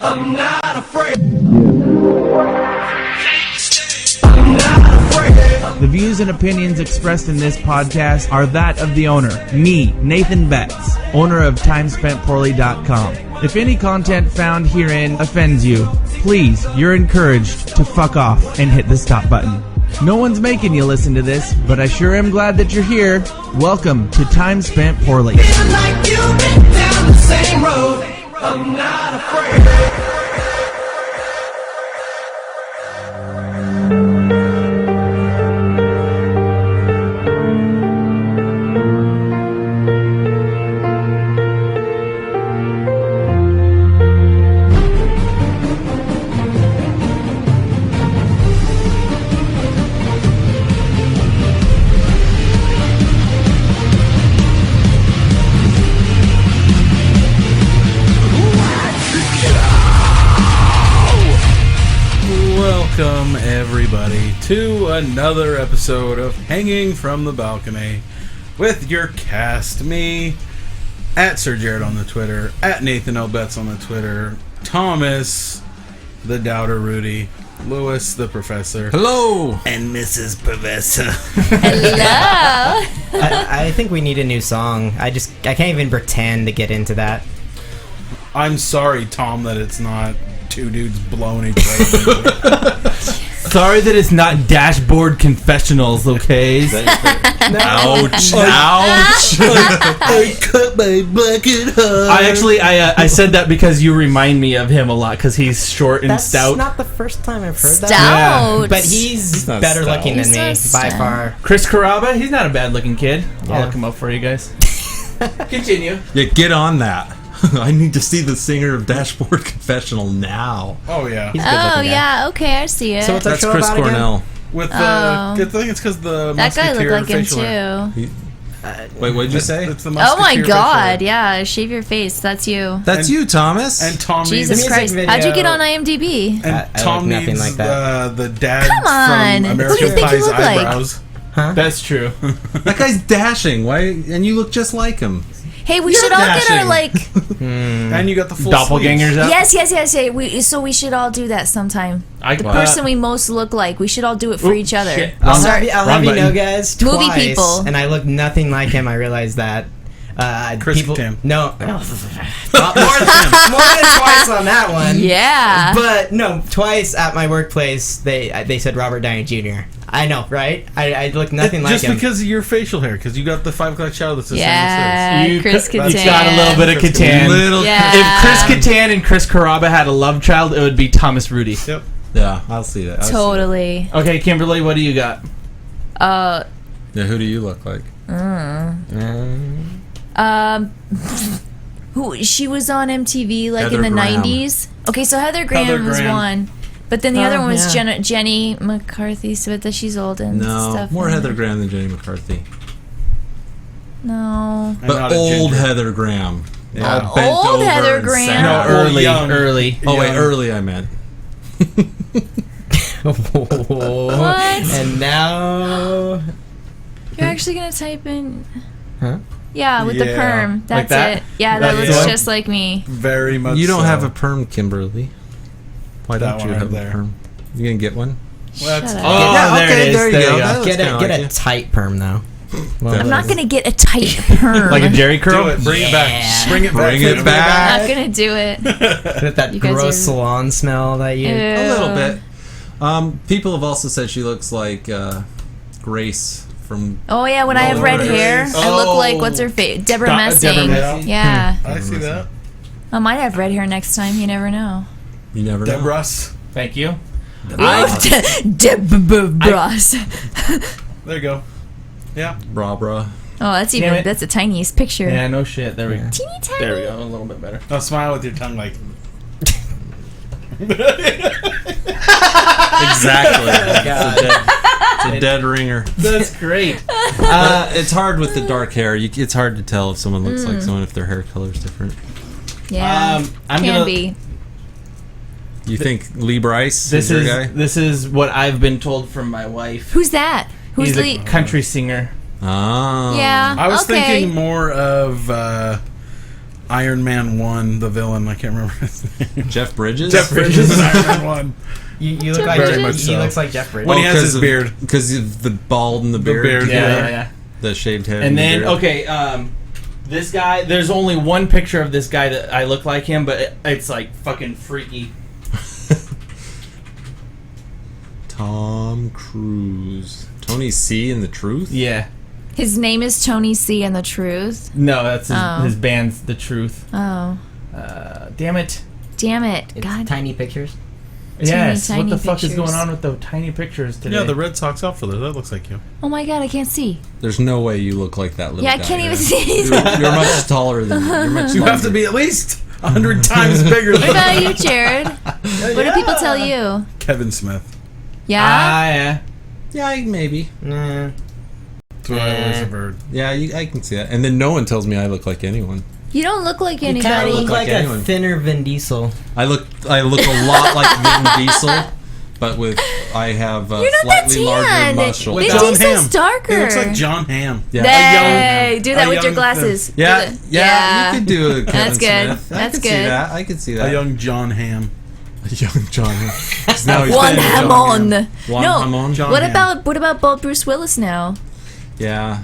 I'm not afraid. The views and opinions expressed in this podcast are that of the owner, me, Nathan Betts, owner of TimespentPoorly.com. If any content found herein offends you, please, you're encouraged to fuck off and hit the stop button. No one's making you listen to this, but I sure am glad that you're here. Welcome to Time Spent Poorly. Feel like you've been down the same road. I'm not afraid. Welcome, everybody, to another episode of Hanging From The Balcony with your cast. Me, at Sir Jarod on the Twitter, at Nathan L. Betts on the Twitter, Thomas, the Doubter Rudy, Lewis, the Professor. Hello! And Mrs. Professor. Hello! I think we need a new song. I can't even pretend to get into that. I'm sorry, Tom, that it's not two dudes blowing each other. Sorry that it's not dashboard confessionals, okay? Ouch! Ouch! I cut my bucket hard. I said that because you remind me of him a lot, because he's short and stout. That's not the first time I've heard that. Stout! But he's not better stout. looking than He's me, not by stout. far. Chris Carrabba, he's not a bad looking kid. Yeah. I'll look him up for you guys. Continue. Yeah, get on that. I need to see the singer of Dashboard Confessional now. Oh, yeah. He's a good Oh, looking guy. yeah, okay, I see it. So what's our That's show Chris about again? Cornell. With the, Oh. I think it's because the that guy looked Musketeer like him, facial hair. too. Wait, what did you say? It's the Oh, my Musketeer God, facial yeah, shave your face, that's you. That's and- you, Thomas. hair. And Tom Jesus music Christ. video- How'd you get on IMDb? And I Tom look nothing needs like that. the dad Come on. from Who do American you think you Pie's look like? eyebrows. That's true. That guy's dashing. Why? And you look just like him. Hey, we should all get our, dashing. like... And you got the full Doppelgangers out? Yes. Hey, so we should all do that sometime. The person we most look like, we should all do it for each other. shit. I'll Wrong- have you wrong know, button. guys, Movie twice, people. and I look nothing like him. I realized that. Chris people, Tim. No. more than twice on that one. Yeah. But no, twice at my workplace, they said Robert Downey Jr. I know, right? I look nothing like Just him. because of your facial hair, because you got the 5 o'clock shadow that's the Yeah, You Chris c- you Kattan. got a little bit of Chris Kattan. Little. Yeah. If Chris Kattan and Chris Carrabba had a love child, it would be Thomas Rudy. same as this. Yeah, I'll see that. I'll see Totally. Okay, Kimberly, what do you got? that. Yeah, who do you look like? Who she was on MTV like Heather in the Graham. 90s. Okay, so Heather Graham was Graham. one, but then the other one was yeah. Jenny McCarthy. So that she's old and No, stuff. more Heather Graham than Jenny McCarthy. No. And But not a old ginger. Heather Graham. Yeah. All bent Old over Heather and Graham. sad. No, Or early. young. Oh wait, Young. early I meant. What? And now, You're actually gonna type in? Huh? Yeah, with the Yeah. perm. That's that? it. Yeah, that That's looks it? just like me. Very much You don't so. have a perm, Kimberly. Why That don't you one have right a there. perm? You gonna get one? Well, that's- Shut up. Oh, Yeah, there okay, it is. there you go. That looks get kinda a like you. tight perm though. Well, I'm not gonna get a tight perm. Like a Jerry curl? Do it. Bring it back. Yeah. Bring it back. Bring it I'm back. not gonna do it. with that You guys gross are- salon smell that you. A little bit. People have also said she looks like Grace from. Oh yeah, when I have red hair, I look like what's her face, Deborah Messing. Deborah Messing. Yeah, I see that. I might have red hair next time. You never know. You never know. Deborah. Thank you. Deborah. There you go. Yeah. Bra bra. Oh, that's Damn it. that's the tiniest picture. Yeah, no shit. There we go. Teeny tiny. There we go. A little bit better. Now smile with your tongue like. Exactly. It's a dead ringer. That's great. It's hard with the dark hair. It's hard to tell if someone looks like someone if their hair color is different. Yeah, I'm can gonna. be. You think Lee Bryce This is is your guy? this is what I've been told from my wife. Who's that? Who's He's the? a country singer. Oh. Yeah. I was okay. thinking more of Iron Man 1, the villain. I can't remember his name. Jeff Bridges. Jeff Bridges in Iron Man 1. You look like Very much he so. looks like Jeff Bridges. When he has his beard. Because of the bald and the beard. beard, Yeah. The shaved head. And the then, beard. okay, this guy, there's only one picture of this guy that I look like him, but it's like fucking freaky. Tom Cruise. Tony C. in The Truth? Yeah. His name is Tony C. and the Truth. No, that's Oh. his band's The Truth. Oh. Damn it. Damn it. It's God. tiny pictures. Yes, tiny what the fuck is pictures. going on with the tiny pictures today? Yeah, the Red Sox outfielder. That looks like you. Oh my God, I can't see. There's no way you look like that little Yeah, I guy. can't even You're- see. You're much taller than you're much You have to larger. be at least 100 times bigger What than about you, Jared? What do people tell you? Kevin Smith. Yeah? Yeah. Yeah, maybe. Nah. That's what I always have heard. Yeah, I can see that. And then no one tells me I look like anyone. You don't look like You kind anybody. of look like anyone. a thinner Vin Diesel. I look a lot like Vin Diesel, but I have You're not that slightly larger tan. muscles. Vin John Diesel's Hamm. darker. He looks like John Hamm. Yeah. Hey, do that a with your young glasses. Yeah, Do the- yeah, you could do a Kevin That's good. Smith. That's I could good. see that. I could see that. A young John Hamm. young John. Now he's One playing John Hammond. Hamm. Juan No. Hammond. John What Hamm. about bald Bruce Willis now? Yeah.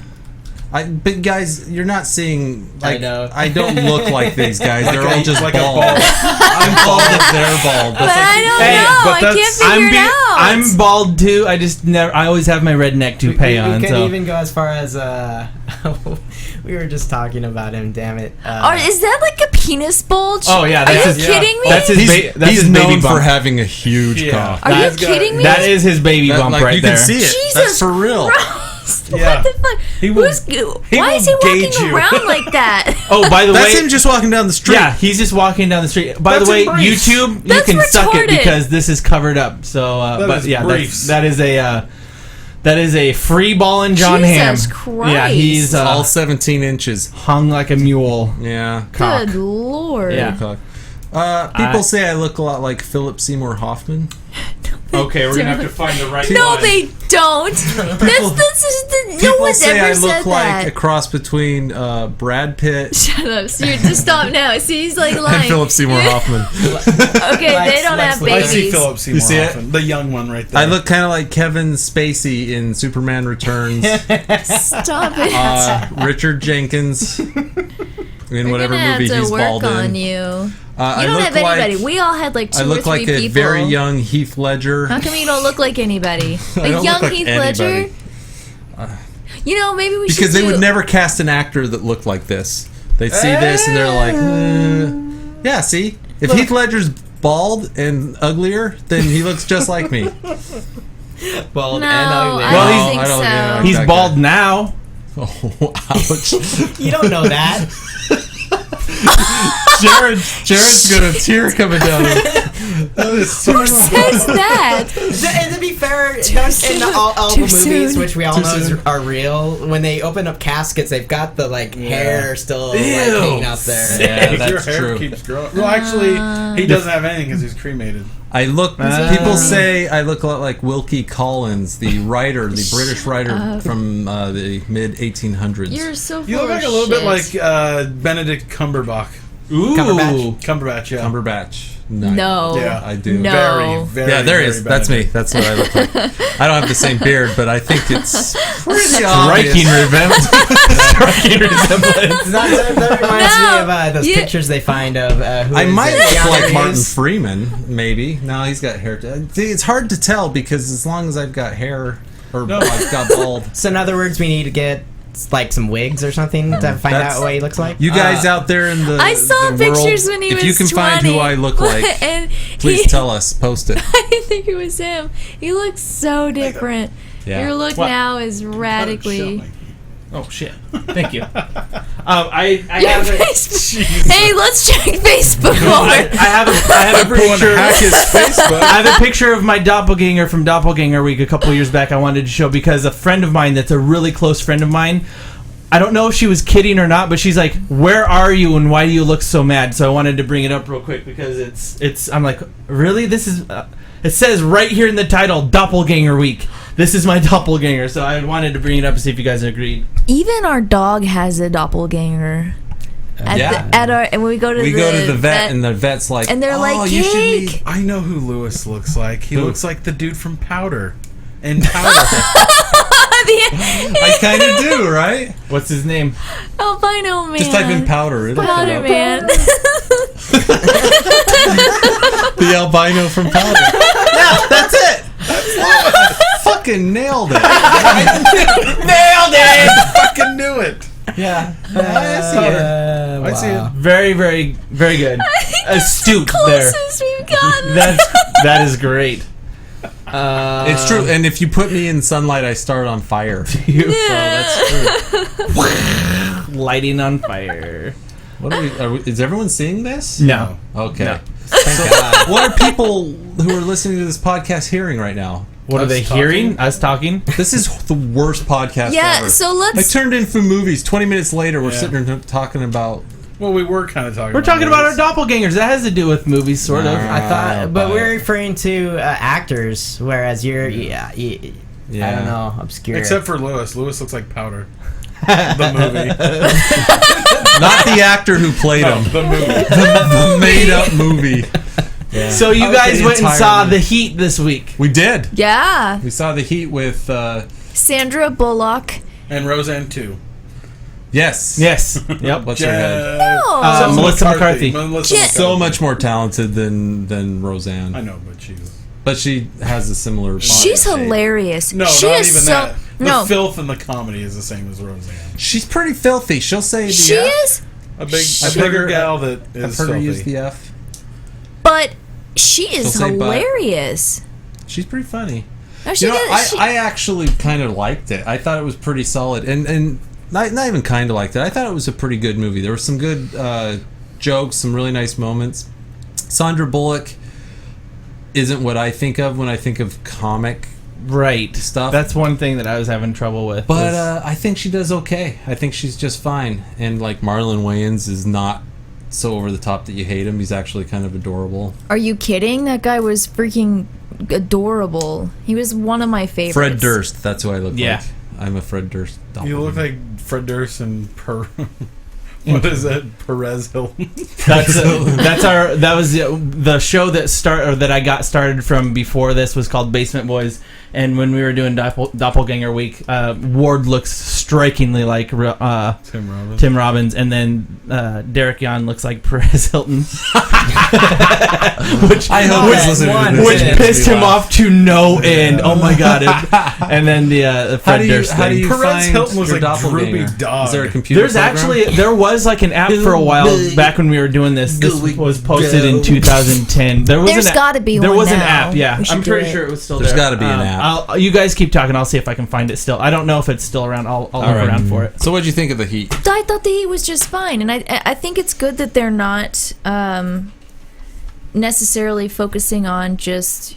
But guys, you're not seeing. I Like, know. I don't look like these guys. They're all just like a bald. bald. I'm bald if they're bald. But That's like, I don't Hey, know. but I can't that's- figure it out. I'm bald too. I just never. I always have my redneck toupee on. We could So even go as far as we were just talking about him. Damn it. Or is that like a penis bulge? Oh, yeah, Are that's you his- kidding me? that's his. That's he's his baby known bump. for having a huge Yeah. cock. Are you That's got- kidding me? That is his baby That, bump like, right you there. can see it. Jesus That's for real. Christ. Yeah. What the fuck? He will- Why is he will walking gauge you. around like that? Oh, by the That's way, him just walking down the street. yeah, he's just walking down the street. By That's the way, a brief. YouTube, That's you can suck it retarded. because this is covered up. So, That but is yeah, briefs. that is a free ballin' John Hamm. Jesus Christ. Yeah, he's all 17 inches. hung like a mule. Yeah. Cock. Good lord. Yeah. Cock. People say I look a lot like Philip Seymour Hoffman. Okay, we're gonna have to find the right No, one. they don't. No People one's say ever I said look like a that. cross between Brad Pitt Shut up. So just stop now. See, he's like lying. and Philip Seymour Hoffman. Okay, they don't have Lex Luthor. I babies. see Philip Seymour You see it? Hoffman, the young one right there. I look kind of like Kevin Spacey in Superman Returns. Stop it. Richard Jenkins in We're whatever gonna movie have to he's work bald on in. you. I You don't look have anybody. like We all had like two I or look three like a people. very young Heath Ledger. How come you don't look like anybody? I A don't young look like Heath anybody. Ledger? You know, maybe we should Because they do- would never cast an actor that looked like this. They'd see this and they're like, yeah, see? If Heath Ledger's bald and uglier, then he looks just like me. Bald No, and ugly. I Well, don't he's- think I don't- so. yeah. He's Okay. bald now. Oh, ouch. You don't know that. Jared's got a tear coming down. Who says that? And to be fair, in all Too the movies, soon. which we all know are real, when they open up caskets, they've got the hair still hanging out there. Yeah, Your that's hair true. keeps growing. Well, actually, he doesn't have anything because he's cremated. I look. People say I look a lot like Wilkie Collins, the writer, the British writer from the mid 1800s. You're so full You look of like a little bit shit. like Benedict Cumberbatch. Ooh. Cumberbatch, yeah. Cumberbatch. No. Yeah, I do. No. Very, very. Yeah, there very is. That's me. Benedict. That's what I look like. I don't have the same beard, but I think it's pretty Striking obvious. Striking resemblance. That reminds No, me of those you- pictures they find of who I is might it? look Keanu like Martin Reeves? Freeman, maybe. No, he's got hair. See, it's hard to tell because as long as I've got hair, or No. I've got bald. So in other words, we need to get like some wigs or something to find That's- out what he looks like. You guys out there in the I saw the pictures world, when he if was you can 20. find who I look like, and please he, tell us. Post it. I think it was him. He looks so different. Yeah. Your look What? now is radically. Oh shit! Thank you. I have a, Hey, let's check Facebook. I have a picture. Hack his Facebook. I have a picture of my doppelganger from Doppelganger Week a couple years back. I wanted to show because a friend of mine that's a really close friend of mine. I don't know if she was kidding or not, but she's like, "Where are you and why do you look so mad?" So I wanted to bring it up real quick because it's. I'm like, really? This is. It says right here in the title, Doppelganger Week. This is my doppelganger, so I wanted to bring it up to see if you guys agreed. Even our dog has a doppelganger. And when we go to the vet, and the vet's like, and they're like, you should cake. eat. I know who Lewis looks like. He looks like the dude from Powder. And Powder. I kind of do, right? What's his name? Albino man. Just type in Powder. It'll come Powder up. man. The albino from Powder. Yeah, that's it. Fucking nailed it. Nailed it. Fucking knew it. Yeah, I see it. I see it. Very, very, very good. Astute there. Closest we've gotten. That is great. It's true, and if you put me in sunlight, I start on fire. So that's true. Lighting on fire. What are we, is everyone seeing this? No. Okay. No. Thank God. What are people who are listening to this podcast hearing right now? What are they hearing? Us talking? This is the worst podcast Yeah, ever. so I let's. turned in for movies. 20 minutes later, we're sitting there talking about... Well, we were kind of talking. We're talking about our doppelgangers. That has to do with movies, sort of. Nah. I thought. But we're referring to actors, whereas you're, I don't know, obscure. Except for Lewis. Lewis looks like Powder. The movie. Not the actor who played him. The movie. The made-up movie. Yeah. So you guys the went and entire saw movie. The Heat this week. We did. Yeah. We saw The Heat with... Sandra Bullock. And Roseanne too. yes. Yes. Yep. What's her head? Oh. Melissa McCarthy. So much more talented than Roseanne. I know, but she has a similar body She's shape. hilarious. No, she not is even so, that. The No. filth and the comedy is the same as Roseanne. She's pretty filthy. She'll say the She F. is, A I've bigger heard her- gal that I've is heard her filthy. use the F. but she is She'll say butt. hilarious. She's pretty funny. No, she You know, does. I actually kind of liked it. I thought it was pretty solid, and not even kind of liked it. I thought it was a pretty good movie. There were some good jokes, some really nice moments. Sandra Bullock isn't what I think of when I think of comic Right. stuff. That's one thing that I was having trouble with. But I think she does okay. I think she's just fine. And like Marlon Wayans is not so over the top that you hate him. He's actually kind of adorable. Are you kidding? That guy was freaking adorable. He was one of my favorites. Fred Durst. That's who I look Yeah. like. I'm a Fred Durst. You look like Fred Durst and what is that? Perez Hilton. That was the show that I got started from before this was called Basement Boys, and when we were doing Doppelganger Week, Ward looks strikingly like Tim Robbins, and then Derek Yon looks like Perez Hilton, which I hope he's listening to this. which pissed him off to no end. Oh my god! And then the Fred Durst How do thing. you Perez find Hilton was your like droopy doppelganger? dog. Is there a computer program? There was like an app for a while back when we were doing this. This was posted in 2010. There's gotta be There one was an now. app, yeah. We should I'm do pretty it. sure it was still There's there. gotta be an app. You guys keep talking. I'll see if I can find it still. I don't know if it's still around. I'll look right. around for it. So what'd you think of The Heat? I thought the Heat was just fine, and I think it's good that they're not necessarily focusing on just.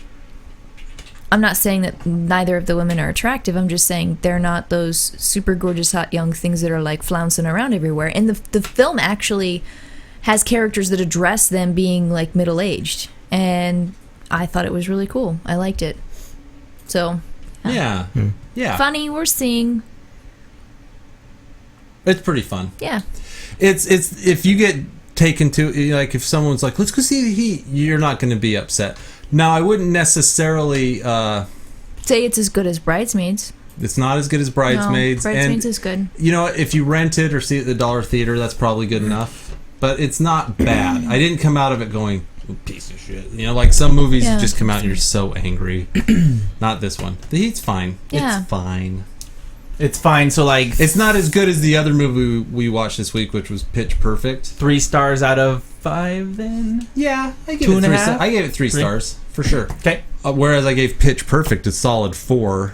I'm not saying that neither of the women are attractive. I'm just saying they're not those super gorgeous hot young things that are like flouncing around everywhere. And the film actually has characters that address them being like middle aged, and I thought it was really cool. I liked it. So Yeah. Yeah. funny. We're seeing. It's pretty fun. Yeah. It's if you get taken to, like, if someone's like, let's go see The Heat, you're not going to be upset. Now, I wouldn't necessarily Say it's as good as Bridesmaids. it's not as good as Bridesmaids. No, Bridesmaids and is good. you know, if you rent it or see it at the Dollar Theater, that's probably good enough. But it's not bad. I didn't come out of it going, piece of shit. You know, like some movies Yeah. just come out and you're so angry. Not this one. The Heat's fine. Yeah. It's fine. It's fine. So like It's not as good as the other movie we watched this week, which was Pitch Perfect. 3 stars out of 5 then? Yeah, I gave 2.5? I gave it 3 stars for sure. Okay. Whereas I gave Pitch Perfect a solid 4.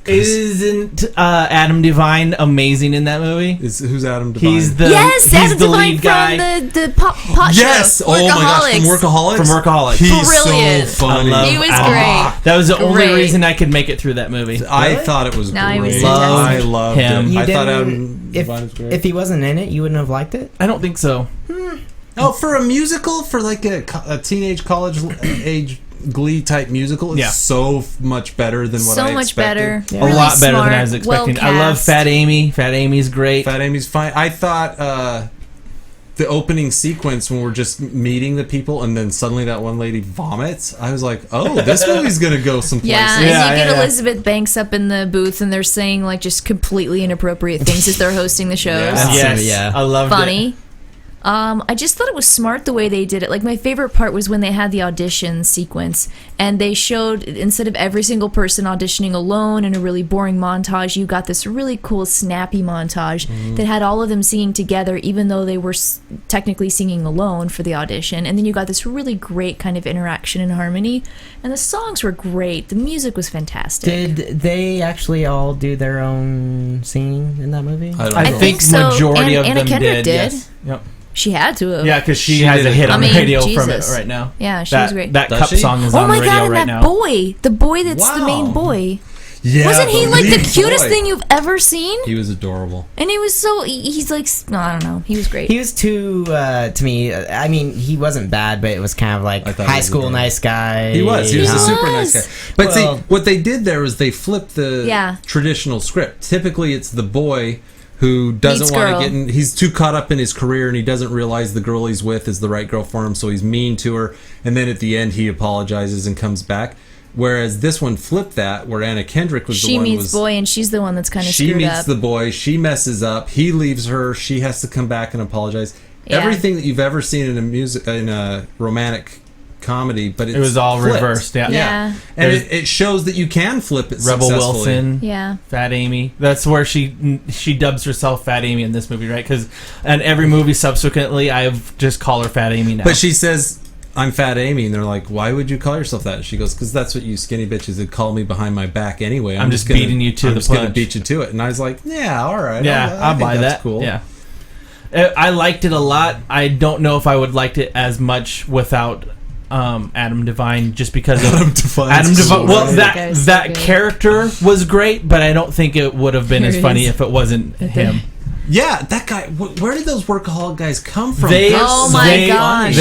Isn't Adam Devine amazing in that movie? Who's Adam Devine? He's the Yes, he's Adam the Devine lead guy from the pot yes. show. Oh my gosh, from Workaholics. from Workaholics. He's Brilliant. so funny. I love He was Adam. great. That was the only Great. reason I could make it through that movie. I thought it was No, he great. was I fantastic. loved Him. him. You I thought didn't- Adam Devine was great. If he wasn't in it, you wouldn't have liked it? I don't think so. Oh, for a musical, for like a teenage college age Glee type musical, it's Yeah. so much better than what I So much expected. better. A Really lot better than I smart, was expecting. well I love cast. Fat Amy. Fat Amy's great. Fat Amy's fine. I thought the opening sequence when we're just meeting the people and then suddenly that one lady vomits, I was like, oh, this movie's gonna go someplace. Yeah, and you get Elizabeth Banks up in the booth and they're saying like just completely inappropriate things as they're hosting the shows. Yes, yeah. I loved Funny. it. I just thought it was smart the way they did it. Like, my favorite part was when they had the audition sequence and they showed, instead of every single person auditioning alone in a really boring montage, you got this really cool snappy montage that had all of them singing together, even though they were technically singing alone for the audition. And then you got this really great kind of interaction and harmony, and the songs were great. The music was fantastic. Did they actually all do their own singing in that movie? I I think so. majority of Anna them Kendrick did. Yes. Yep. She had to have. Yeah, because she She has did a hit it. on I the mean, radio from it Jesus. right now. Yeah, she that, was great. That Does cup she? song is Oh on my radio god, and right that now. boy. The boy that's the main boy. Yeah, Wasn't he the like the lead cutest boy. thing you've ever seen? He was adorable. And he was so, he's like, no, I don't know. He was great. He was too, to me, I mean, he wasn't bad, but it was kind of like I thought he high was school adorable. nice guy. He was a He super was. nice guy. But Well- see, what they did there was they flipped the traditional script. Typically, it's the boy who doesn't Meets want girl. to get in. He's too caught up in his career and he doesn't realize the girl he's with is the right girl for him, so he's mean to her. And then at the end, he apologizes and comes back. Whereas this one flipped that, where Anna Kendrick was She the one meets was. boy, and she's the one that's kind of She screwed meets up. the boy. She messes up. He leaves her. She has to come back and apologize. Yeah. Everything that you've ever seen in a romantic comedy, but It was all flipped. reversed. Yeah. Yeah. And There's- it shows that you can flip it Rebel successfully. Wilson. Yeah. Fat Amy. That's where she dubs herself Fat Amy in this movie, right? Because and every movie subsequently, I've just call her Fat Amy now. But she says, I'm Fat Amy, and they're like, why would you call yourself that? And she goes, because that's what you skinny bitches would call me behind my back anyway. I'm just gonna- beating you to I'm the just gonna punch." beat you to it. And I was like, yeah, all right. yeah, I I'll think buy that's that. cool. Yeah. I liked it a lot. I don't know if I would liked it as much without Adam Devine, just because of Adam Devine's Adam Devine. so Well, good. That guy's so that good. character was great, but I don't think it would have been Here as it funny is. if it wasn't him. Yeah, that guy. Where did those workaholic guys come from? They, Oh my they, gosh.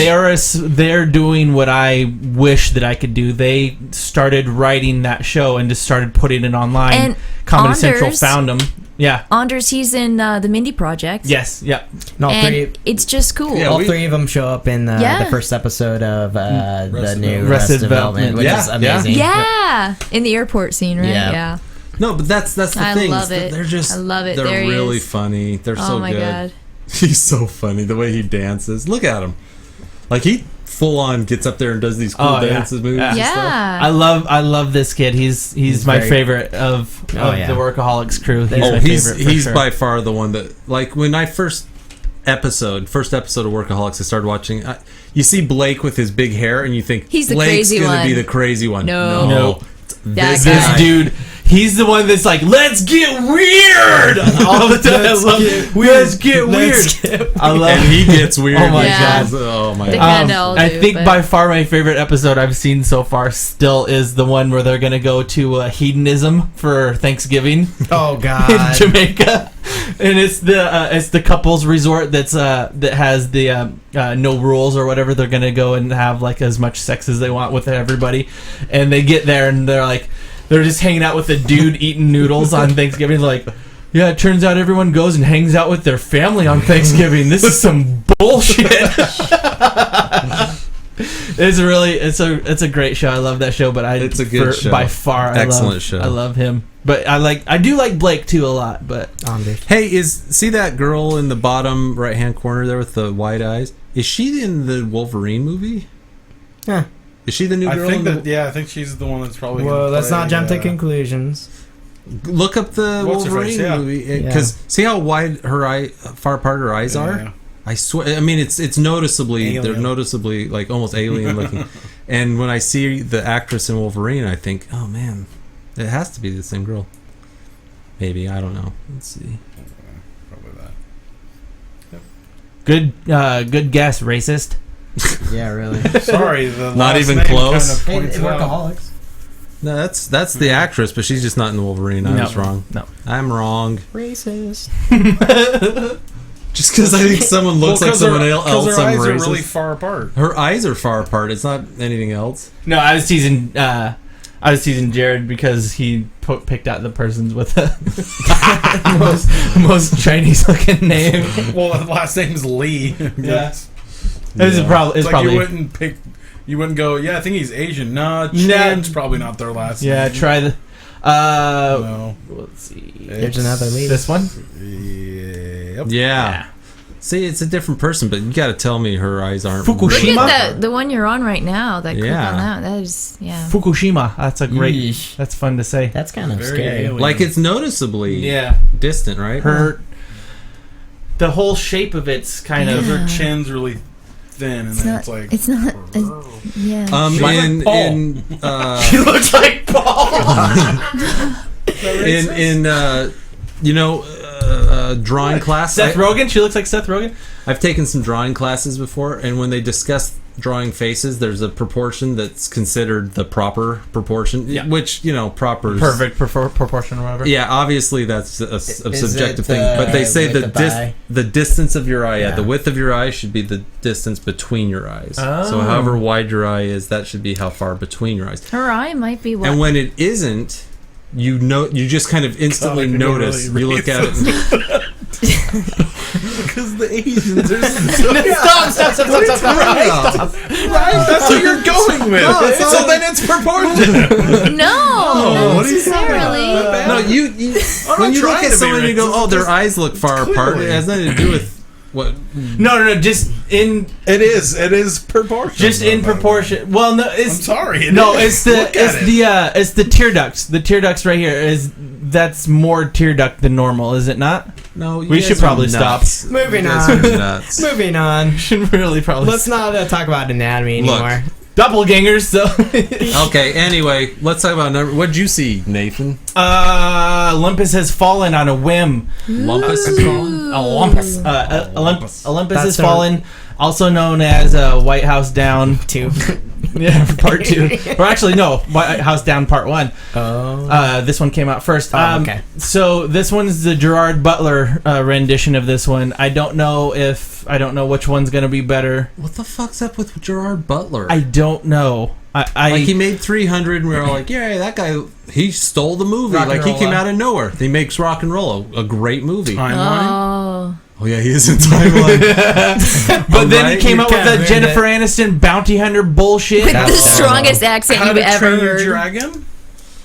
they're doing what I wish that I could do. They started writing that show and just started putting it online. And Comedy Central Anders- found them. Yeah. Anders, he's in the Mindy Project. Yes. Yeah. And all And three, it's just cool. Yeah, all we- three of them show up in Yeah. the first episode of the Arrested new Development. Arrested Arrested Development, which Yeah, is yeah. amazing. Yeah. In the airport scene, right? Yeah. Yeah. No, but that's the I thing. love it. They're just. I love it. They're There he really is. funny. They're Oh so my good. god. He's so funny the way he dances. Look at him. Like he full on gets up there and does these cool Oh, yeah. dances, moves. Yeah. And stuff. Yeah. I love this kid. He's my very- favorite of yeah. the Workaholics crew. He's Oh, my favorite. For he's sure. by far the one that, like, when I first episode of Workaholics, I started watching. You see Blake with his big hair, and you think He's the Blake's crazy gonna be one. the crazy one. No. No. That This guy. This guy. dude, he's the one that's like, let's get weird all the time. Let's get weird. I love and he gets weird. Oh my God. Oh my They god! kinda all I do, think but- by far my favorite episode I've seen so far still is the one where they're gonna go to hedonism for Thanksgiving Oh in god. Jamaica, and it's the couples resort that has the no rules or whatever. They're gonna go and have like as much sex as they want with everybody, and they get there and they're just hanging out with a dude eating noodles on Thanksgiving. Like, yeah, it turns out everyone goes and hangs out with their family on Thanksgiving. This is some bullshit. It's a great show. I love that show, but It's a good show. by far. Excellent show. I love him, but I do like Blake too a lot. But Anders. Hey, see that girl in the bottom right hand corner there with the wide eyes? Is she in the Wolverine movie? Huh. Is she the new I girl? think in the, that I think she's the one that's probably. Well, gonna let's play, not jump to conclusions. Look up the What's her Wolverine face? Yeah. movie because see how wide far apart her eyes Yeah. are. I swear. I mean, it's noticeably. Alien. They're noticeably like almost alien looking. And when I see the actress in Wolverine, I think, oh man, it has to be the same girl. Maybe, I don't know. Let's see. Probably that. good guess, racist. Yeah, really. Sorry, the Not last even name close. Kind of points out. Workaholics. No, that's the actress, but she's just not in the Wolverine. I was wrong. No. I'm wrong. Racist. Just because I think someone looks like someone else, Because her I'm eyes are racist. really far apart. Her eyes are far apart. It's not anything else. No, I was teasing I was teasing Jarod because he picked out the persons with the most Chinese looking name. Well, the last name's Lee. Yeah. It's probably You wouldn't go, yeah, I think he's Asian. Nah, Chan's probably not their last name. Yeah, try the... no. Let's see. There's another lady. This one? Yep. Yeah. See, it's a different person, but you got to tell me her eyes aren't. Fukushima? Look at the one you're on right now. That click Yeah. on that. That is, yeah. Fukushima. That's a great... Yeesh. That's fun to say. That's kind of Very scary. alien. Like it's noticeably distant, right? The whole shape of it's kind of... Her chin's really thin, and It's then not. it's like... It's not. Yeah. She looks like Paul. Drawing class. Seth Rogen. She looks like Seth Rogen. I've taken some drawing classes before, and when they discuss drawing faces, there's a proportion that's considered the proper proportion, which proper Perfect proportion or whatever. Yeah, obviously that's a subjective thing, it, but they say width of eye? the distance of your eye, Yeah. the width of your eye should be the distance between your eyes. Oh. So however wide your eye is, that should be how far between your eyes. Her eye might be. And when it isn't, you just kind of instantly notice. You look at it. Because the Asians are so... Stop. Right? That's what you're going with. So then it's proportion. No, not what are you necessarily. No, you when you look trying at to be someone and you go, racist, oh, their just eyes look far apart. It has nothing to do with what. No. Just in It is proportion. Just in proportion. Well, no, it's I'm sorry. it's the tear ducts. The tear ducts right here that's more tear duct than normal, is it not? No, We should probably stop. Moving You guys on. are nuts. Moving on. Should really probably. Let's not talk about anatomy anymore. Doppelgangers. So Okay. Anyway, let's talk about number. What'd you see, Nathan? Olympus Has Fallen on a whim. Olympus Has Fallen. Olympus. Olympus Has Fallen, also known as White House Down 2. Yeah, Part 2. Or actually, no, White House Down Part 1. Oh. This one came out first. Okay. So this one's the Jarod Butler rendition of this one. I don't know which one's gonna be better. What the fuck's up with Jarod Butler? I don't know. Like he made 300 and we were all like, yeah, that guy, he stole the movie. Rock and Like he Roll came Up. out of nowhere. He makes Rock and Roll a great movie. Timeline. Oh yeah, he is in timeline. But then he came out with can't that ruin Jennifer Aniston bounty hunter bullshit. With the strongest accent How you've to ever Train Your heard. Dragon?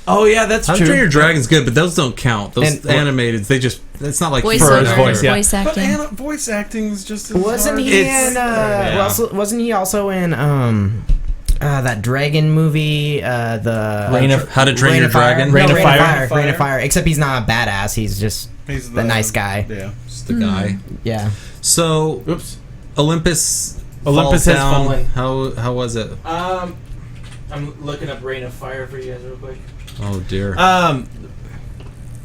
Oh yeah, that's How to true. Train Your Dragon's good, but those don't count. Those And- animated, it's not like For his Voiceover, voice, yeah. voice But acting. voice acting is just as Wasn't hard. he It's- in? yeah. Wasn't he also in that dragon movie? The How to Train Your Dragon? Rain of Fire. Rain of Fire. Except he's not a badass. He's just He's the nice guy. Yeah. Just the guy. Yeah. So Oops. Olympus Olympus falls Has down. Fallen. How was it? I'm looking up Rain of Fire for you guys real quick. Oh dear.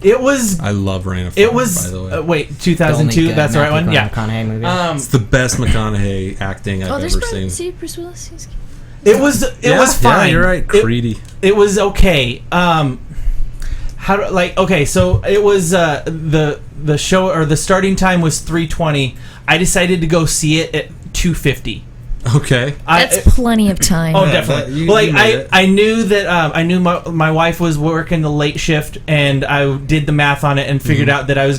It was. I love Rain of Fire. It was. by the way. Wait, 2002. That's the right one. Yeah. McConaughey movie. It's the best McConaughey acting I've There's ever seen. see Bruce Willis. He's cute. It was. It Yeah, was fine. Yeah, you're right. Creedy. It was okay. So it was the show or the starting time was 3:20. I decided to go see it at 2:50. Okay. That's plenty of time. Oh, Yeah, definitely. you Like made it. I knew that I knew my wife was working the late shift, and I did the math on it and figured out that I was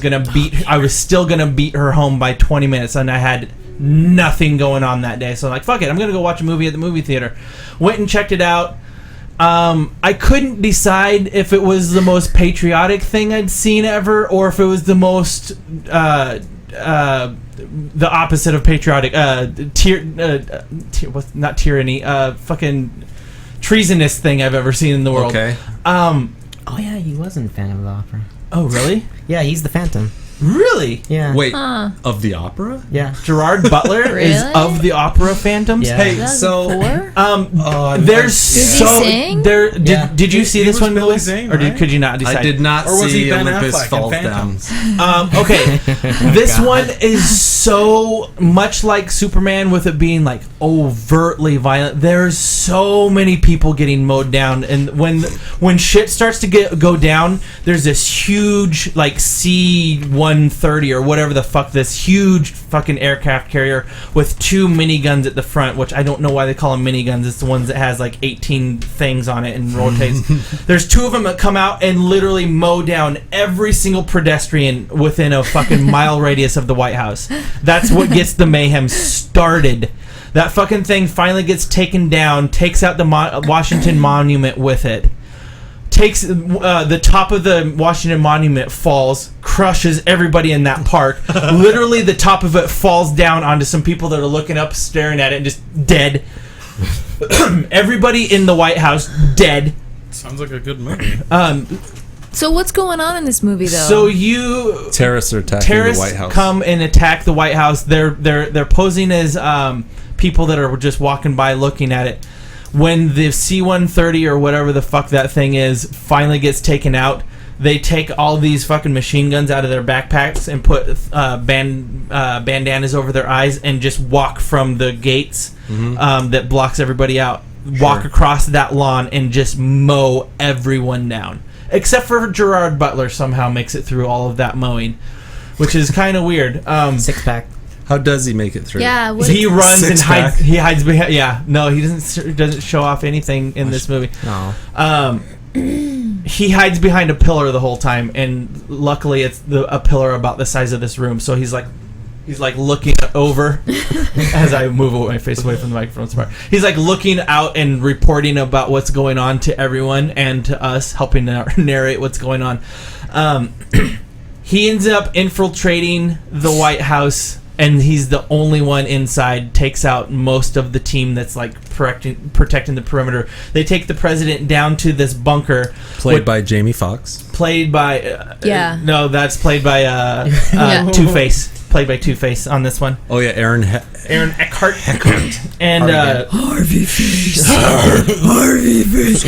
still gonna beat her home by 20 minutes, and I had nothing going on that day. So I'm like, fuck it, I'm gonna go watch a movie at the movie theater. Went and checked it out. I couldn't decide if it was the most patriotic thing I'd seen ever, or if it was the most the opposite of patriotic, not tyranny, fucking treasonous thing I've ever seen in the world. Okay. Oh yeah, he wasn't a fan of the opera. Oh really? Yeah, he's the Phantom. Really? Yeah. Wait, Huh. of the opera? Yeah. Gerard Butler is Really? of the opera Phantoms. Yeah. Hey, so 2004? There's Does he so sing? there. Yeah. Did you see He this was one, Billy Lewis? Zane, Or right? could you not decide? I did not Or was he see Ben Olympus Affleck in Falls Phantom? Down. Okay, this one is so much like Superman, with it being like overtly violent. There's so many people getting mowed down, and when shit starts to go down, there's this huge like C1 C-130 or whatever the fuck, this huge fucking aircraft carrier with 2 miniguns at the front, which I don't know why they call them miniguns. It's the ones that has like 18 things on it and rotates. There's 2 of them that come out and literally mow down every single pedestrian within a fucking mile radius of the White House. That's what gets the mayhem started. That fucking thing finally gets taken down, takes out the Washington Monument with it. Takes the top of the Washington Monument, falls, crushes everybody in that park. Literally, the top of it falls down onto some people that are looking up, staring at it, and just dead. Everybody in the White House dead. Sounds like a good movie. So what's going on in this movie, though? So terrorists are attacking the White House. Come and attack the White House. They're posing as people that are just walking by, looking at it. When the C-130 or whatever the fuck that thing is finally gets taken out, they take all these fucking machine guns out of their backpacks and put bandanas over their eyes and just walk from the gates that blocks everybody out. Walk across that lawn and just mow everyone down. Except for Jarod Butler somehow makes it through all of that mowing, which is kind of weird. 6-pack. How does he make it through? Yeah, He runs and Six-pack. hides. He hides behind. Yeah, no, he doesn't show off anything in this movie. No. He hides behind a pillar the whole time, and luckily it's a pillar about the size of this room. So he's like looking over as I move my face away from the microphone. Smart. He's like looking out and reporting about what's going on to everyone and to us, helping narrate what's going on. He ends up infiltrating the White House. And he's the only one inside, takes out most of the team that's like protecting the perimeter. They take the president down to this bunker. Played by Jamie Foxx. Played by... No, that's played by Two-Face. Played by Two-Face on this one. Oh, yeah, Aaron Eckhart. And... Harvey Face. Harvey Face.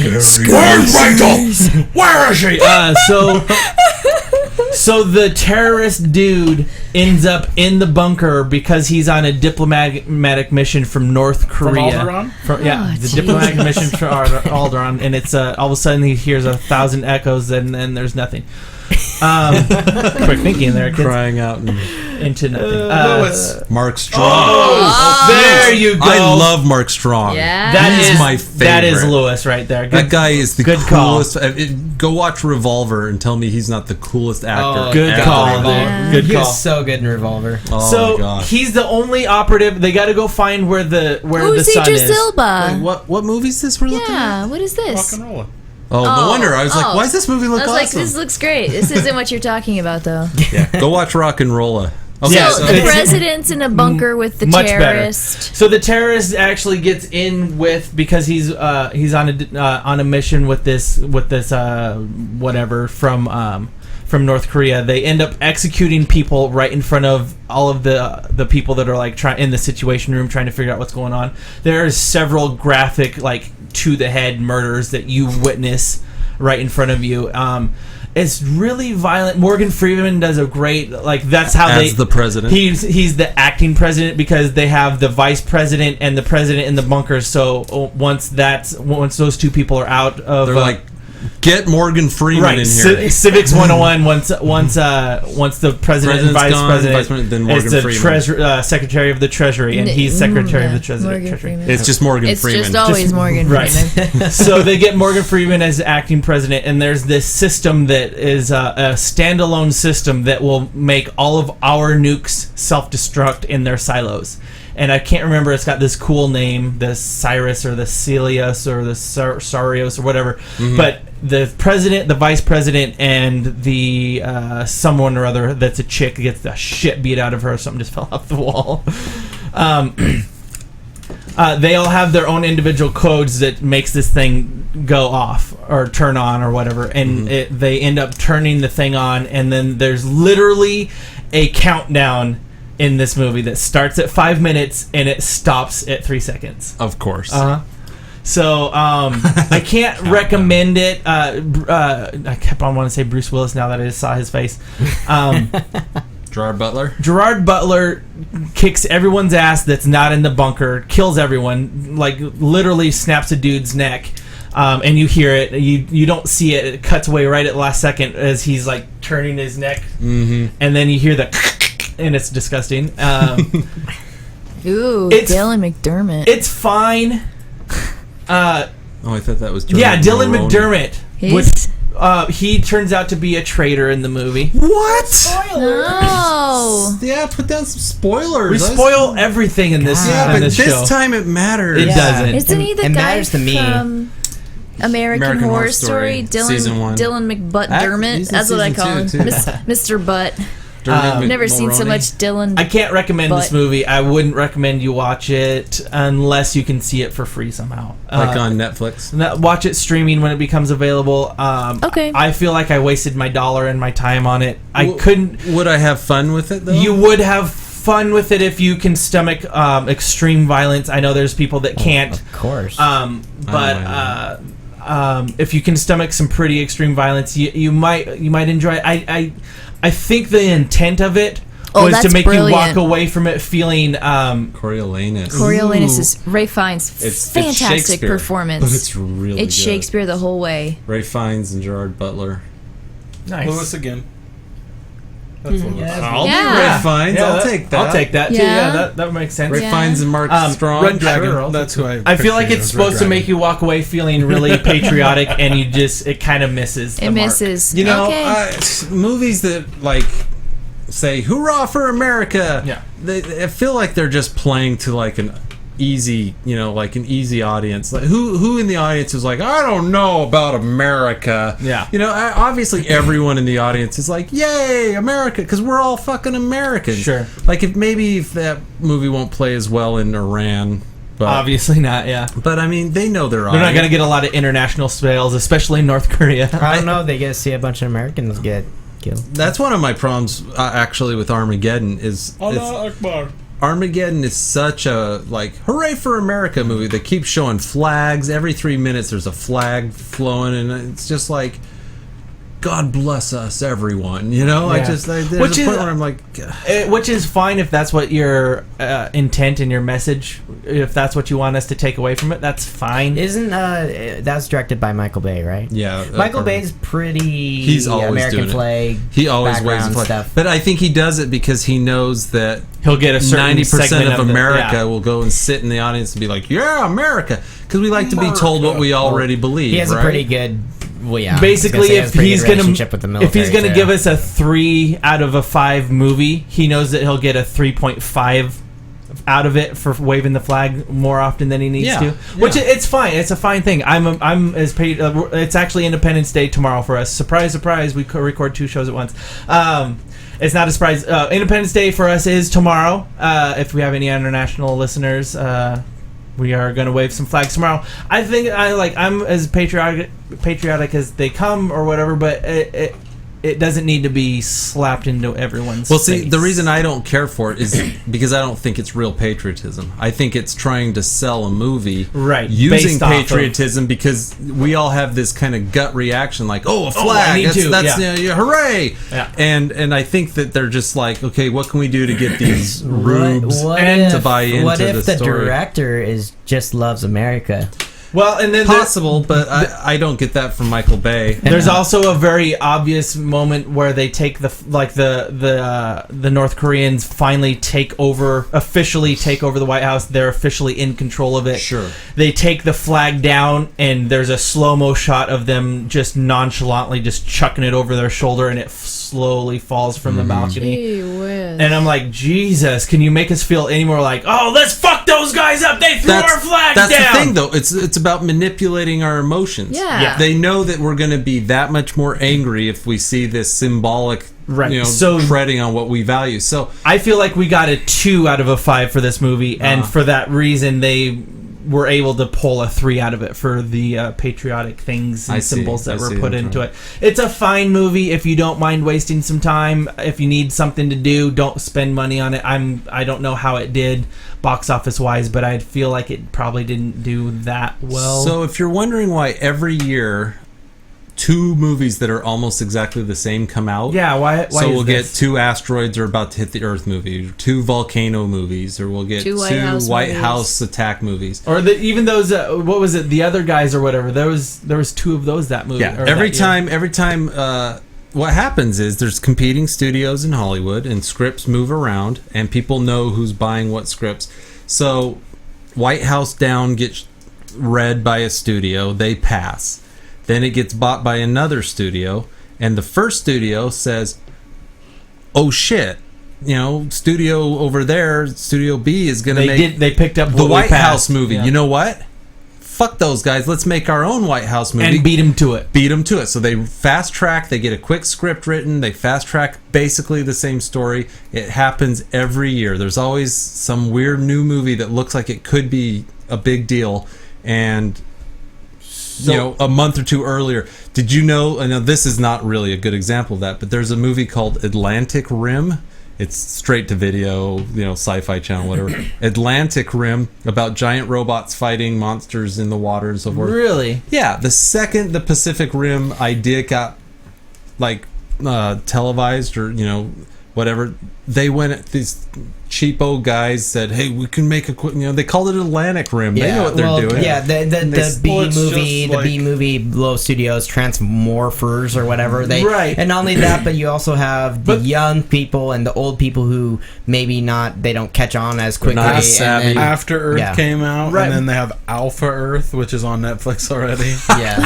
Where's Rachel? Where is she? So the terrorist dude ends up in the bunker because he's on a diplomatic mission from North Korea. Alderaan? The diplomatic mission from Alderaan, and it's all of a sudden he hears 1,000 echoes and then there's nothing. Quick thinking there, kids. Crying out Into nothing. Mark Strong. There you go. I love Mark Strong. Yeah. That He's is my favorite. That is Lewis right there. That guy is the good coolest. Go watch Revolver and tell me he's not the coolest actor. Good ever. call, Yeah. dude. Good He call. was so good in Revolver. Oh So my gosh. he's the only operative. They got to go find where the Who's sun Idris is. Elba? What movie is this we're looking at? Yeah, what is Rock this? and roll. Oh, no wonder. I was like, oh. why does this movie look I was like, awesome? this looks great. This isn't what you're talking about, though. Go watch Rock and Rolla. Okay, Yeah, So so the it's- president's in a bunker with the Much better. terrorist. So the terrorist actually gets in with because he's on a mission with this whatever from North Korea. They end up executing people right in front of all of the people that are like in the Situation Room trying to figure out what's going on. There are several graphic like to the head murders that you witness right in front of you. It's really violent. Morgan Freeman does a great that's how As the president. He's the acting president because they have the vice president and the president in the bunker. So once those two people are out of, They're like, get Morgan Freeman right, in here. Civics 101. Once the president and vice gone, president, then Morgan it's the Freeman. secretary of the Treasury, and he's secretary of the Treasury. Morgan Freeman. It's just Morgan It's Freeman. just always Morgan Right. Freeman. So they get Morgan Freeman as acting president, and there's this system that is a standalone system that will make all of our nukes self-destruct in their silos. And I can't remember, it's got this cool name, the Cyrus or the Celius or the Sarios or whatever. Mm-hmm. But the president, the vice president, and the someone or other that's a chick gets the shit beat out of her. Something just fell off the wall. They all have their own individual codes that makes this thing go off or turn on or whatever, and they end up turning the thing on, and then there's literally a countdown in this movie that starts at 5 minutes and it stops at 3 seconds. Of course. So I can't recommend it. I kept on wanting to say Bruce Willis now that I just saw his face. Gerard Butler. Gerard Butler kicks everyone's ass that's not in the bunker, kills everyone, like literally snaps a dude's neck. and you hear it. You don't see it. It cuts away right at the last second as he's like turning his neck, and then you hear the, and it's disgusting. Ooh, It's- Dylan McDermott. It's fine. Oh, I thought that was Yeah, Dylan Mulroney. McDermott. He's- He turns out to be a traitor in the movie. What? No. Yeah, put down some spoilers. We spoil everything in this. Yeah, in but this this show. time it matters. It doesn't. Isn't he the It guy matters to me. from American Horror Story? Season 1. Dylan McButt He's Dermott. in That's what I season call him. 2 too. Mr. Butt. Dermot Never seen so Mulroney. much Dylan. I can't recommend this But- movie. I wouldn't recommend you watch it unless you can see it for free somehow. Like on Netflix. Watch it streaming when it becomes available. Okay. I feel like I wasted my dollar and my time on it. I W- couldn't. Would I have fun with it though? You would have fun with it if you can stomach extreme violence. I know there's people that can't. Of course. But if you can stomach some pretty extreme violence, you might enjoy it. I think the intent of it was to that's make you brilliant. walk away from it feeling Coriolanus. Coriolanus is Ray Fiennes' It's fantastic Shakespeare, performance. but it's really It's good. Shakespeare the whole way. Ray Fiennes and Gerard Butler. nice. Lewis again. That's Lewis. I'll Yeah. be Ray Fiennes. Yeah, I'll take that. I'll take that too. Yeah. Yeah, that makes sense. Ray Yeah. Fiennes and Mark Strong. Red Dragon. Sure, that's who I feel like pictured it's as Red supposed to make Dragon. you walk away feeling really patriotic, and it kind of misses. It misses. You know, Okay. movies that like say "Hurrah for America." Yeah. I feel like they're just playing to like an easy, like an easy audience. Like who in the audience is like, I don't know about America. Yeah. Obviously everyone in the audience is like, yay, America, because we're all fucking Americans. Sure. Like if that movie won't play as well in Iran, but Obviously not. Yeah. But I mean, they know their They're audience. not going to get a lot of international sales, especially in North Korea. I don't know. They get to see a bunch of Americans get killed. That's one of my problems actually with Armageddon is Allah Akbar. Armageddon is such a like hooray for America movie that keeps showing flags every 3 minutes. There's a flag flowing, and it's just like, God bless us, everyone. I Yeah. just there's Which a is- point where I'm like, Which is fine if that's what your intent and your message, if that's what you want us to take away from it, that's fine. Isn't that's directed by Michael Bay, right? yeah, Michael Bay's pretty. He's always American doing it. flag. He always waves background the flag. stuff. But I think he does it because he knows that He'll get a certain 90% segment of the- America yeah. will go and sit in the audience and be like, yeah, America, because we like to be told what we already believe. He has right? a pretty good. Well, yeah. Basically, he has if a pretty he's good gonna relationship with the if he's military, gonna too. give us a 3 out of a 5 movie, he knows that he'll get a 3.5 out of it for waving the flag more often than he needs Yeah, to. yeah. Which it's fine. It's a fine thing. I'm as paid. It's actually Independence Day tomorrow for us. Surprise, surprise. We record 2 shows at once. It's not a surprise. Independence Day for us is tomorrow. If we have any international listeners, we are going to wave some flags tomorrow. I think I'm as patriotic as they come or whatever, but it doesn't need to be slapped into everyone's Well, see, face. the reason I don't care for it is because I don't think it's real patriotism. I think it's trying to sell a movie Right, using based off of- patriotism because we all have this kind of gut reaction like, oh, a I flag, need to, that's yeah. hooray. Yeah. And I think that they're just like, okay, what can we do to get these rubes What to if- buy into What if the the story? director is just loves America? Well, and then Possible, but I don't get that from Michael Bay. there's also a very obvious moment where they take the North Koreans finally officially take over the White House. They're officially in control of it. Sure. They take the flag down, and there's a slow-mo shot of them just nonchalantly just chucking it over their shoulder, and it slowly falls from the balcony. Gee whiz. And I'm like, Jesus, can you make us feel any more like, oh, let's fuck those guys up. They threw our flags that's down. the thing, though. It's about manipulating our emotions. Yeah. They know that we're going to be that much more angry if we see this symbolic, Right. So- treading on what we value. So I feel like we got a 2 out of a 5 for this movie, and for that reason, they were able to pull a 3 out of it for the patriotic things and I see. symbols that I were see put what you're into it. It's a fine movie if you don't mind wasting some time. If you need something to do, don't spend money on it. I don't know how it did box office wise, but I feel like it probably didn't do that well. So if you're wondering why every year two movies that are almost exactly the same come out. Yeah, why So is we'll this? get two asteroids are about to hit the Earth movie, two volcano movies, or we'll get Two two White House movies. House attack movies. Or even those, what was it? The other guys or whatever. There was two of those that movie. Yeah, or every that year. time, what happens is there's competing studios in Hollywood, and scripts move around, and people know who's buying what scripts. So, White House Down gets read by a studio, they pass. Then it gets bought by another studio, and the first studio says, "Oh shit, studio over there, Studio B is going to make They picked up the what we White passed. House movie. Yeah. You know what? Fuck those guys. Let's make our own White House movie and beat him to it. beat them to it." So they fast track, they get a quick script written, they fast track basically the same story. It happens every year. There's always some weird new movie that looks like it could be a big deal, and a month or two earlier. Did you know, I know this is not really a good example of that, but there's a movie called Atlantic Rim. It's straight to video, Sci-Fi Channel, whatever. Atlantic Rim, about giant robots fighting monsters in the water and so forth. Really? Yeah, the second the Pacific Rim idea got televised or whatever, they went. These cheapo guys said, "Hey, we can make a quick." They called it Atlantic Rim. They know what they're doing. Yeah, the B Well, it's movie, just the like- B movie, Low Studios, Transmorphers or whatever. Right. And not only that, but you also have the young people and the old people who maybe they don't catch on as quickly. not as and savvy. then- After Earth Yeah. came out, Right. and then they have Alpha Earth, which is on Netflix already. yeah.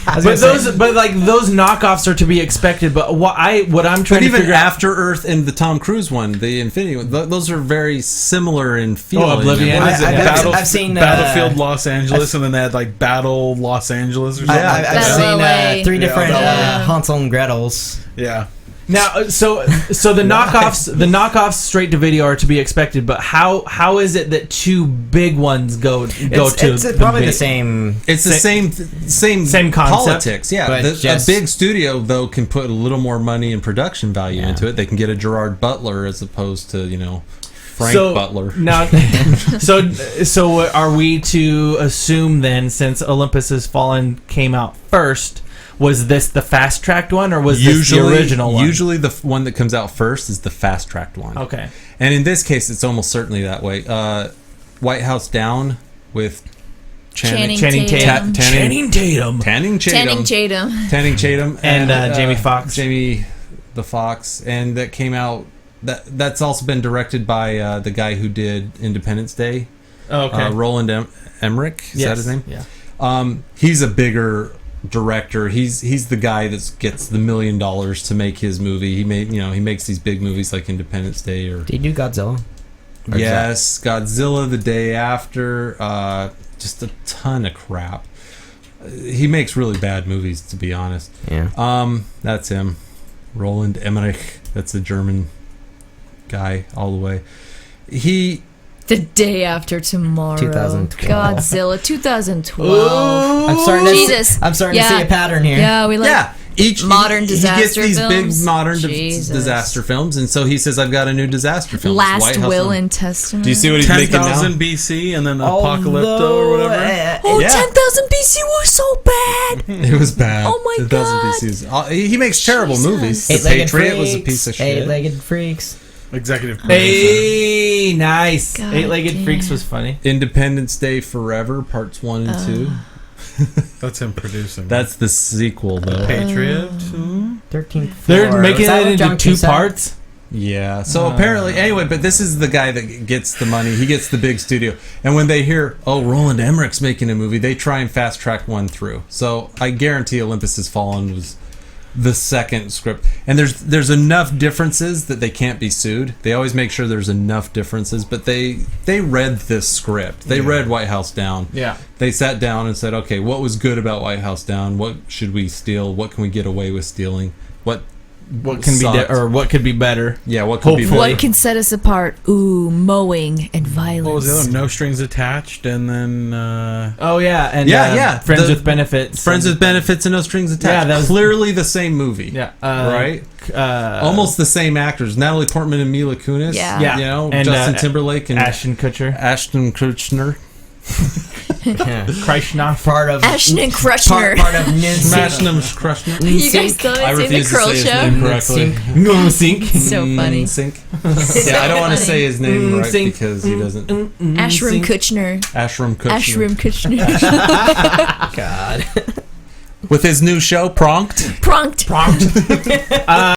I was But gonna say- those knockoffs are to be expected. But what I'm trying But to even figure out. After Earth and the Tom Cruise one, the Infinity one, those are very similar in feeling. Oblivion. What is it? I've seen, Battlefield Los Angeles, and then they had Battle Los Angeles or something. I've Battle seen LA. 3 different Yeah. Hansel and Gretels. Yeah. Now, so the knockoffs straight to video are to be expected. But how is it that two big ones go to? It's probably the same. It's the same Same concept. politics. Yeah, But a just- big studio though can put a little more money and production value into it. They can get a Gerard Butler as opposed to Frank Butler. Now, so are we to assume then, since Olympus Has Fallen came out first, was this the fast tracked one or was this the original one? Usually the one that comes out first is the fast tracked one. Okay. And in this case, it's almost certainly that way. White House Down with Channing Tatum. Tatum. Channing Tatum. Channing Channing Tatum. And Jamie Foxx. Jamie the Fox, and that came out. That's also been directed by the guy who did Independence Day. Okay. Roland Emmerich. Is that his name? Yeah. He's a bigger director. He's the guy that gets the $1 million to make his movie. He makes these big movies like Independence Day or Did you do Godzilla? Or is yes, Godzilla the Day After. Just a ton of crap. He makes really bad movies, to be honest. Yeah. That's him, Roland Emmerich. That's a German guy all the way. The Day After Tomorrow. 2012. Godzilla 2012. I'm starting to Jesus. see, I'm starting to Yeah. see a pattern here. Yeah, we like each modern he gets disaster these films. big modern Jesus. disaster films, and so he says, "I've got a new disaster film." It's Last White House Will Down. and Testament. Do you see what he's making now? 10,000 BC, and then Although, Apocalypto or whatever. Oh, Yeah. 10,000 BC was so bad. It was bad. Oh my 10,000 God. BCs. He makes terrible Jesus. movies. The Eight-legged Patriot freaks. was a piece of shit. Eight-legged freaks. Executive producer. Hey, nice. God Eight-legged damn. Freaks was funny. Independence Day Forever, parts 1 and 2. That's him producing. That's the sequel, though. Patriot. 13th They're floor. making Was that it with into John 2 Cusack? parts. Yeah. So apparently, anyway, but this is the guy that gets the money. He gets the big studio. And when they hear, oh, Roland Emmerich's making a movie, they try and fast track one through. So I guarantee Olympus Has Fallen was the second script. And there's enough differences that they can't be sued. They always make sure there's enough differences, but they read this script. They read White House Down. Yeah. They sat down and said, okay, what was good about White House Down? What should we steal? What can we get away with stealing? What can sucked? be or what could be better? Yeah, what could be Hopefully. better? What can set us apart? Ooh, mowing and violence. What was the other? No Strings Attached, and then Oh yeah, and Friends The with Benefits. Friends with Benefits and No Strings Attached. Yeah, that was- clearly the same movie. Yeah. Right? Uh, Almost the same actors. Natalie Portman and Mila Kunis. Yeah. Yeah. You know, And, Justin Timberlake and Ashton Kutcher. Ashton Kutcher. Krishna. Part of Ashton and Krushner. part of NSYNC. Mashnum Krushner. You guys still I haven't seen the refuse to Curl say his Show? name correctly. So funny. Sink. Yeah, I don't want to say his name right Sink. because he doesn't. Ashram Kutcher. Ashram Kutcher. Ashram Kutcher. God. With his new show, Pronked. Pronked.